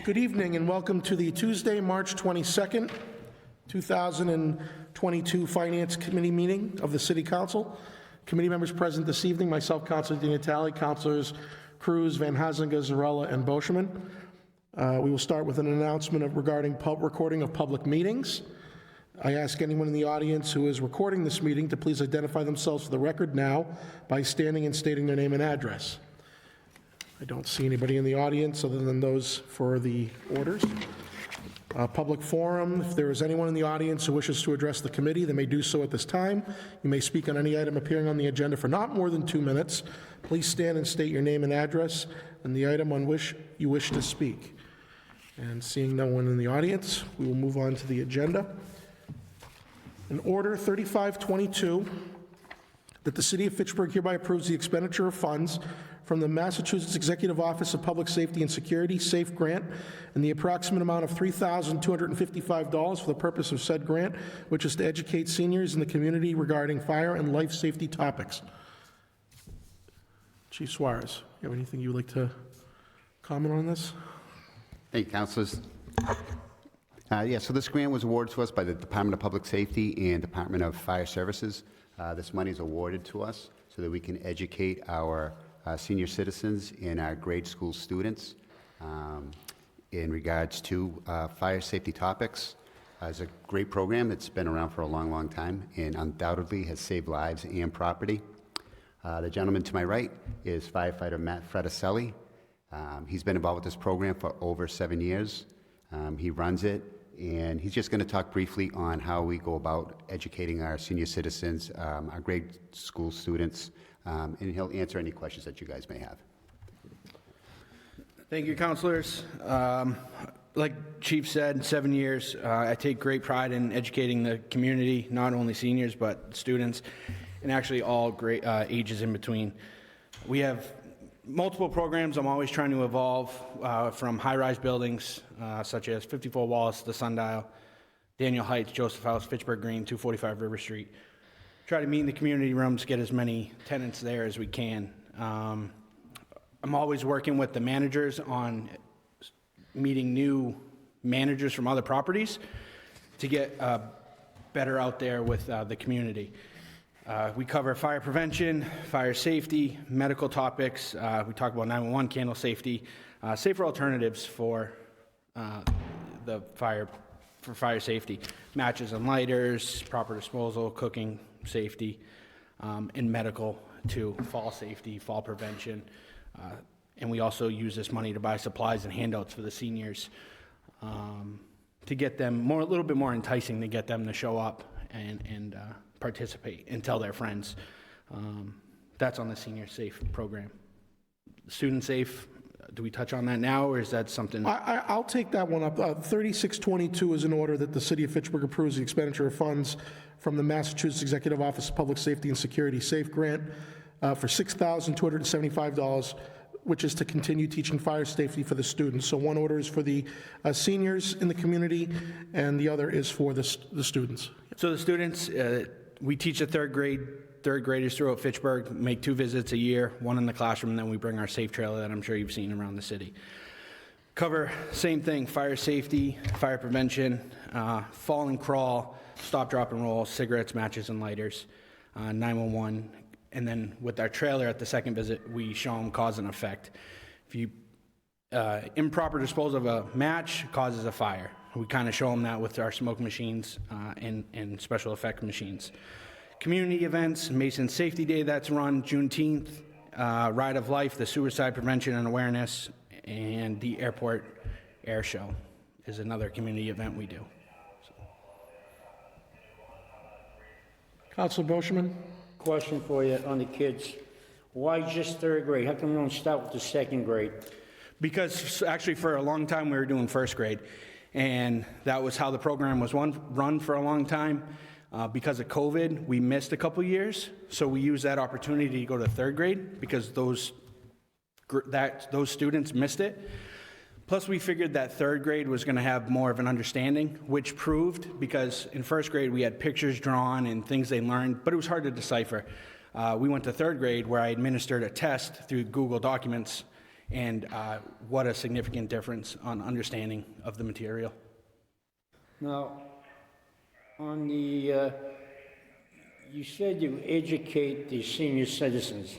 Good evening and welcome to the Tuesday, March 22nd, 2022 Finance Committee meeting of the City Council. Committee members present this evening, myself, Councilor Di Natale, Councilors Cruz, Van Hazinga, Zarella, and Boschman. We will start with an announcement regarding recording of public meetings. I ask anyone in the audience who is recording this meeting to please identify themselves for the record now by standing and stating their name and address. I don't see anybody in the audience other than those for the orders. Public forum, if there is anyone in the audience who wishes to address the committee, they may do so at this time. You may speak on any item appearing on the agenda for not more than 2 minutes. Please stand and state your name and address and the item on which you wish to speak. And seeing no one in the audience, we will move on to the agenda. In Order 3522, that the City of Fitchburg hereby approves the expenditure of funds from the Massachusetts Executive Office of Public Safety and Security, SAFE grant, and the approximate amount of $3,255 for the purpose of said grant, which is to educate seniors in the community regarding fire and life safety topics. Chief Suarez, you have anything you would like to comment on this? Thank you, councilors. So this grant was awarded to us by the Department of Public Safety and Department of Fire Services. This money is awarded to us so that we can educate our senior citizens and our grade school students in regards to fire safety topics. It's a great program. It's been around for a long, long time and undoubtedly has saved lives and property. The gentleman to my right is firefighter Matt Fredicelli. He's been involved with this program for over 7 years. He runs it, and he's just going to talk briefly on how we go about educating our senior citizens, our grade school students, and he'll answer any questions that you guys may have. Thank you, councilors. Like Chief said, 7 years. I take great pride in educating the community, not only seniors, but students, and actually all great ages in between. We have multiple programs. I'm always trying to evolve from high-rise buildings such as 54 Wallace, the Sundial, Daniel Heights, Joseph House, Fitchburg Green, 245 River Street. Try to meet in the community rooms, get as many tenants there as we can. I'm always working with the managers on meeting new managers from other properties to get better out there with the community. We cover fire prevention, fire safety, medical topics. We talk about 911 candle safety, safer alternatives for fire safety, matches and lighters, proper disposal, cooking safety, and medical too, fall safety, fall prevention. And we also use this money to buy supplies and handouts for the seniors to get them a little bit more enticing, to get them to show up and participate and tell their friends. That's on the Senior Safe program. Student Safe, do we touch on that now, or is that something? I'll take that one up. 3622 is an order that the City of Fitchburg approves the expenditure of funds from the Massachusetts Executive Office of Public Safety and Security, SAFE grant, for $6,275, which is to continue teaching fire safety for the students. So one order is for the seniors in the community, and the other is for the students. So the students, we teach the third graders throughout Fitchburg, make 2 visits a year, one in the classroom, and then we bring our safe trailer that I'm sure you've seen around the city. Cover same thing, fire safety, fire prevention, fall and crawl, stop, drop, and roll, cigarettes, matches, and lighters, 911, and then with our trailer at the second visit, we show them cause and effect. If you improper disposal of a match causes a fire. We kind of show them that with our smoke machines and special effect machines. Community events, Mason Safety Day that's run Juneteenth, Ride of Life, the Suicide Prevention and Awareness, and the Airport Air Show is another community event we do. Councilor Boschman? Question for you on the kids. Why just third grade? How come you don't start with the second grade? Because actually for a long time we were doing first grade, and that was how the program was run for a long time. Because of COVID, we missed a couple years, so we used that opportunity to go to third grade because those students missed it. Plus, we figured that third grade was going to have more of an understanding, which proved, because in first grade we had pictures drawn and things they learned, but it was hard to decipher. We went to third grade where I administered a test through Google Documents, and what a significant difference on understanding of the material. Now, on the, you said you educate the senior citizens.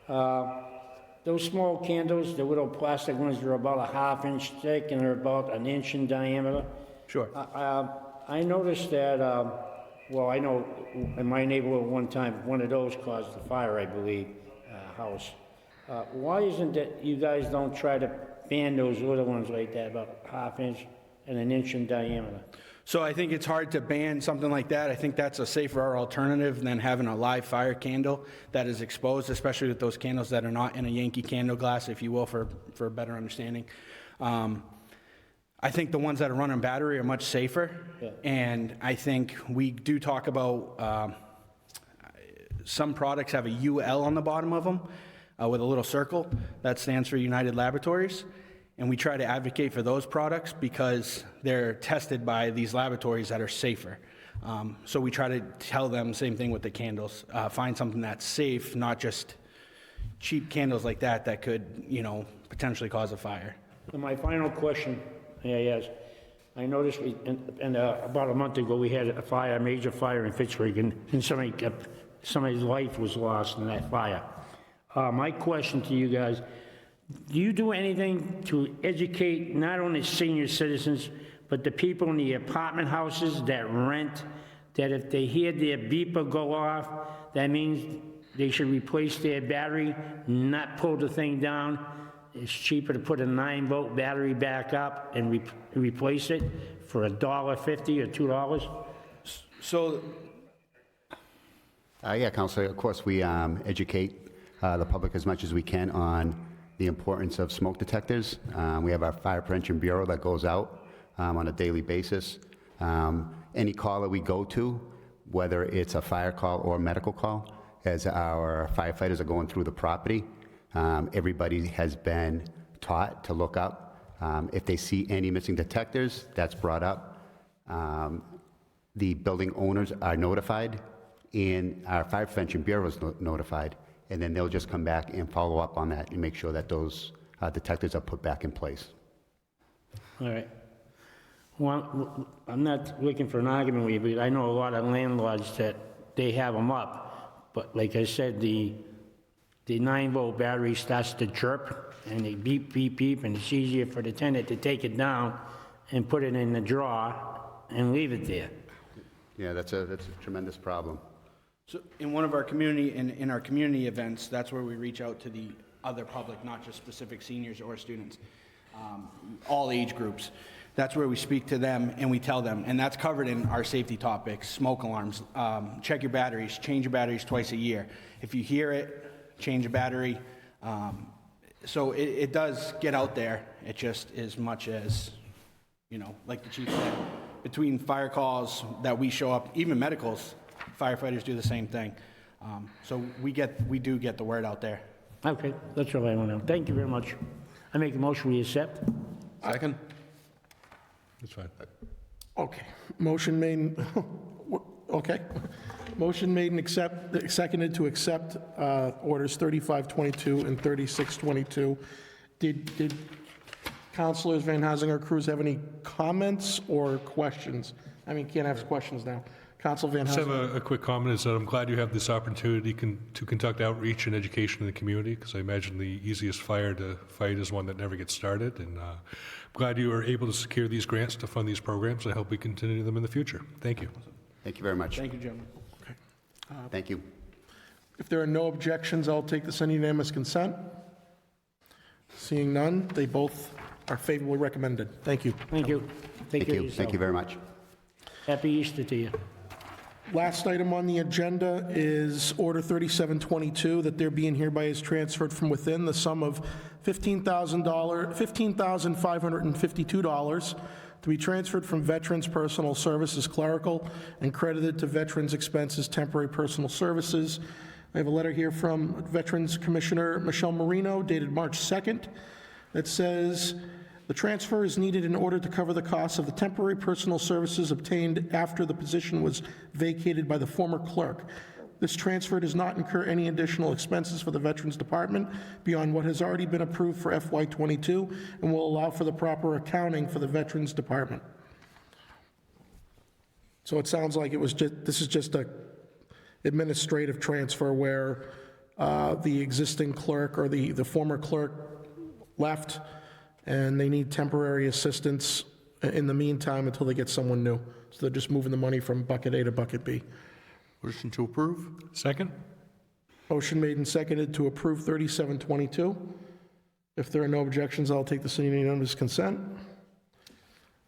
Those small candles, the little plastic ones, they're about a ½ inch thick and they're about an inch in diameter. Sure. I noticed that, well, I know in my neighborhood one time, one of those caused a fire, I believe, house. Why isn't it you guys don't try to ban those little ones like that, about ½ inch and an inch in diameter? So I think it's hard to ban something like that. I think that's a safer alternative than having a live fire candle that is exposed, especially with those candles that are not in a Yankee candle glass, if you will, for a better understanding. I think the ones that are run on battery are much safer. Yeah. And I think we do talk about some products have a UL on the bottom of them with a little circle. That stands for United Laboratories. And we try to advocate for those products because they're tested by these laboratories that are safer. So we try to tell them, same thing with the candles, find something that's safe, not just cheap candles like that that could, you know, potentially cause a fire. And my final question, yes, I noticed about a month ago, we had a fire, a major fire in Fitchburg, and somebody's life was lost in that fire. My question to you guys, do you do anything to educate not only senior citizens, but the people in the apartment houses that rent, that if they hear their beeper go off, that means they should replace their battery, not pull the thing down? It's cheaper to put a 9-volt battery back up and replace it for $1.50 or $2. So Yeah, Counselor, of course, we educate the public as much as we can on the importance of smoke detectors. We have our Fire Prevention Bureau that goes out on a daily basis. Any call that we go to, whether it's a fire call or a medical call, as our firefighters are going through the property, everybody has been taught to look up. If they see any missing detectors, that's brought up. The building owners are notified, and our Fire Prevention Bureau is notified, and then they'll just come back and follow up on that and make sure that those detectors are put back in place. All right. Well, I'm not looking for an argument with you, but I know a lot of landlords that they have them up, but like I said, the 9-volt battery starts to chirp, and they beep, beep, beep, and it's easier for the tenant to take it down and put it in the drawer and leave it there. Yeah, that's a tremendous problem. So in one of our community, in our community events, that's where we reach out to the other public, not just specific seniors or students, all age groups. That's where we speak to them and we tell them, and that's covered in our safety topics, smoke alarms, check your batteries, change your batteries twice a year. If you hear it, change a battery. So it does get out there. It just as much as, you know, like the chief said, between fire calls that we show up, even medicals, firefighters do the same thing. So we do get the word out there. Okay, that's all I want to know. Thank you very much. I make a motion we accept. Second? That's fine. Okay, motion made, okay. Motion made and seconded to accept orders 3522 and 3622. Did Councilors Van Hazen or Cruz have any comments or questions? I mean, can't ask questions now. Council Van Just have Hazen. a quick comment, is that I'm glad you have this opportunity to conduct outreach and education in the community, because I imagine the easiest fire to fight is one that never gets started, and I'm glad you are able to secure these grants to fund these programs. I hope we continue them in the future. Thank you. Thank you very much. Thank you, gentlemen. Thank you. If there are no objections, I'll take this on unanimous consent. Seeing none, they both are favorably recommended. Thank you. Thank you. Take Thank care of you. yourself. Thank you very much. Happy Easter to you. Last item on the agenda is Order 3722, that there being hereby is transferred from within the sum of $15,552 to be transferred from Veterans Personal Services Clerical and credited to Veterans Expenses Temporary Personal Services. I have a letter here from Veterans Commissioner Michelle Marino dated March 2nd that says, "The transfer is needed in order to cover the costs of the temporary personal services obtained after the position was vacated by the former clerk. This transfer does not incur any additional expenses for the Veterans Department beyond what has already been approved for FY22 and will allow for the proper accounting for the Veterans Department. So it sounds like this is just a administrative transfer where the existing clerk or the former clerk left, and they need temporary assistance in the meantime until they get someone new. So they're just moving the money from bucket A to bucket B. Motion to approve? Second? Motion made and seconded to approve 3722. If there are no objections, I'll take the same unanimous consent.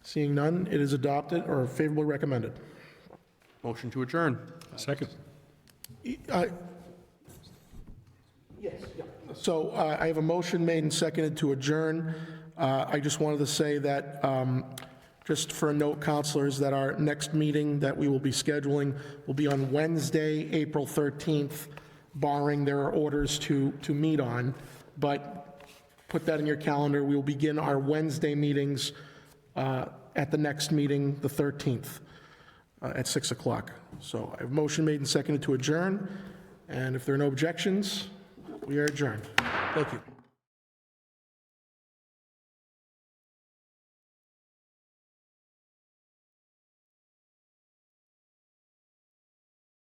Seeing none, it is adopted or favorably recommended. Motion to adjourn? Second. So I have a motion made and seconded to adjourn. I just wanted to say that, just for a note, councilors, that our next meeting that we will be scheduling will be on Wednesday, April 13th, barring there are orders to meet on. But put that in your calendar. We will begin our Wednesday meetings at the next meeting, the 13th, at 6 o'clock. So I have a motion made and seconded to adjourn. And if there are no objections, we are adjourned. Thank you.